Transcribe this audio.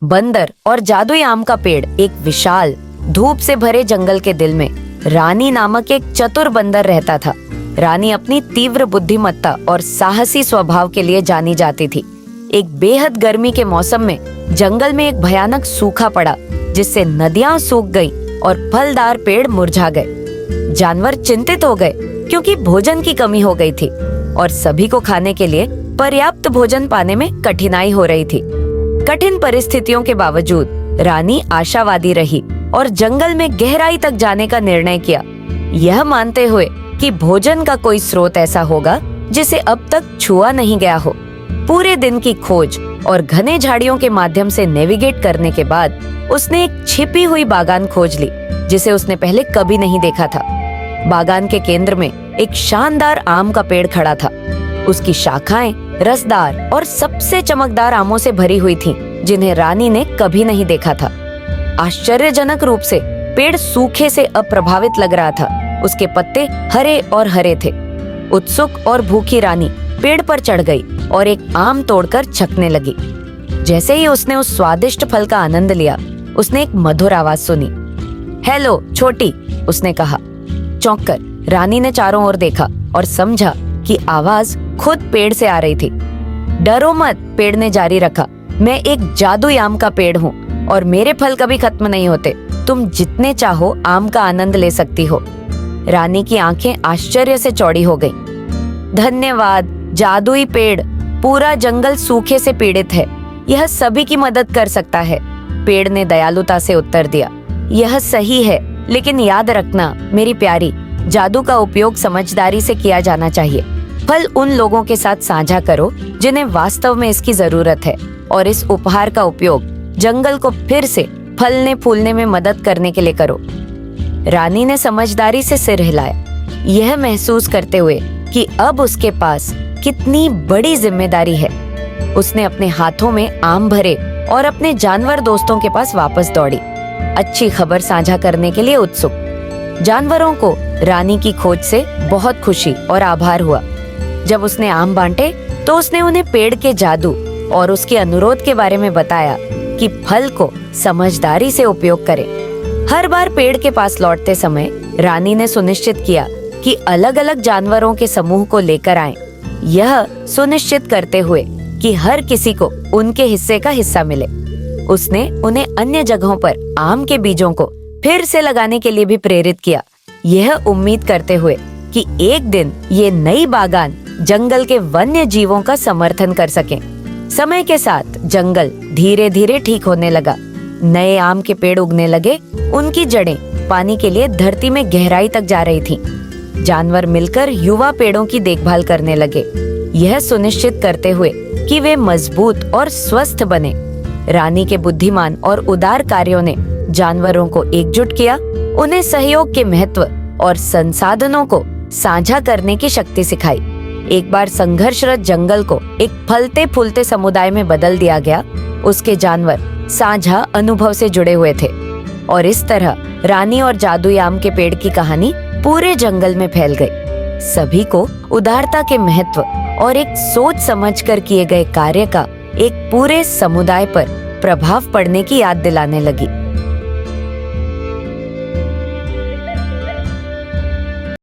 बंदर और जादुई आम का पेड़ एक विशाल धूप से भरे जंगल के दिल में रानी नामक एक चतुर बंदर रहता था। रानी अपनी तीव्र बुद्धिमत्ता और साहसी स्वभाव के लिए जानी जाती थी। एक बेहद गर्मी के मौसम में जंगल में एक भयानक सूखा पड़ा, जिससे नदियां सूख गईं और फलदार पेड़ मुरझा गए। जानवर चिंतित हो गए क्योंकि भोजन की कमी हो गई थी और सभी को खाने के लिए पर्याप्त भोजन पाने में कठिनाई हो रही थी। कठिन परिस्थितियों के बावजूद रानी आशावादी रही और जंगल में गहराई तक जाने का निर्णय किया, यह मानते हुए कि भोजन का कोई स्रोत ऐसा होगा जिसे अब तक छुआ नहीं गया हो। पूरे दिन की खोज और घने झाड़ियों के माध्यम से नेविगेट करने के बाद उसने एक छिपी हुई बागान खोज ली, जिसे उसने पहले कभी नहीं देखा था। बागान के केंद्र में एक शानदार आम का पेड़ खड़ा था। उसकी शाखाएं रसदार और सबसे चमकदार आमों से भरी हुई थीं, जिन्हें रानी ने कभी नहीं देखा था। आश्चर्यजनक रूप से पेड़ सूखे से अप्रभावित लग रहा था। उसके पत्ते हरे और हरे थे। उत्सुक और भूखी रानी पेड़ पर चढ़ गई और एक आम तोड़कर चखने लगी। जैसे ही उसने उस स्वादिष्ट फल का आनंद लिया, उसने एक मधुर आवाज सुनी। हेलो छोटी, उसने कहा। चौंककर रानी ने चारों ओर देखा और समझा कि आवाज खुद पेड़ से आ रही थी। डरो मत, पेड़ ने जारी रखा। मैं एक जादुई आम का पेड़ हूँ और मेरे फल कभी खत्म नहीं होते। तुम जितने चाहो आम का आनंद ले सकती हो। रानी की आंखें आश्चर्य से चौड़ी हो गईं। धन्यवाद जादुई पेड़, पूरा जंगल सूखे से पीड़ित है, यह सभी की मदद कर सकता है। पेड़ ने दयालुता से उत्तर दिया। यह सही है, लेकिन याद रखना मेरी प्यारी, जादू का उपयोग समझदारी से किया जाना चाहिए। फल उन लोगों के साथ साझा करो जिन्हें वास्तव में इसकी जरूरत है, और इस उपहार का उपयोग जंगल को फिर से फलने फूलने में मदद करने के लिए करो। रानी ने समझदारी से सिर हिलाया, यह महसूस करते हुए कि अब उसके पास कितनी बड़ी जिम्मेदारी है। उसने अपने हाथों में आम भरे और अपने जानवर दोस्तों के पास वापस दौड़ी, अच्छी खबर साझा करने के लिए उत्सुक। जानवरों को रानी की खोज से बहुत खुशी और आभार हुआ। जब उसने आम बांटे तो उसने उन्हें पेड़ के जादू और उसके अनुरोध के बारे में बताया कि फल को समझदारी से उपयोग करें। हर बार पेड़ के पास लौटते समय रानी ने सुनिश्चित किया कि अलग अलग जानवरों के समूह को लेकर आएं, यह सुनिश्चित करते हुए कि हर किसी को उनके हिस्से का हिस्सा मिले। उसने उन्हें अन्य जगहों पर आम के बीजों को फिर से लगाने के लिए भी प्रेरित किया, यह उम्मीद करते हुए कि एक दिन ये नई बागान जंगल के वन्य जीवों का समर्थन कर सके। समय के साथ जंगल धीरे धीरे ठीक होने लगा। नए आम के पेड़ उगने लगे। उनकी जड़ें पानी के लिए धरती में गहराई तक जा रही थीं। जानवर मिलकर युवा पेड़ों की देखभाल करने लगे, यह सुनिश्चित करते हुए कि वे मजबूत और स्वस्थ बने। रानी के बुद्धिमान और उदार कार्यों ने जानवरों को एकजुट किया, उन्हें सहयोग के महत्व और संसाधनों को साझा करने की शक्ति सिखाई। एक बार संघर्षरत जंगल को एक फलते फूलते समुदाय में बदल दिया गया। उसके जानवर साझा अनुभव से जुड़े हुए थे, और इस तरह रानी और जादुई आम के पेड़ की कहानी पूरे जंगल में फैल गई। सभी को उदारता के महत्व और एक सोच समझकर किए गए कार्य का एक पूरे समुदाय पर प्रभाव पड़ने की याद दिलाने लगी।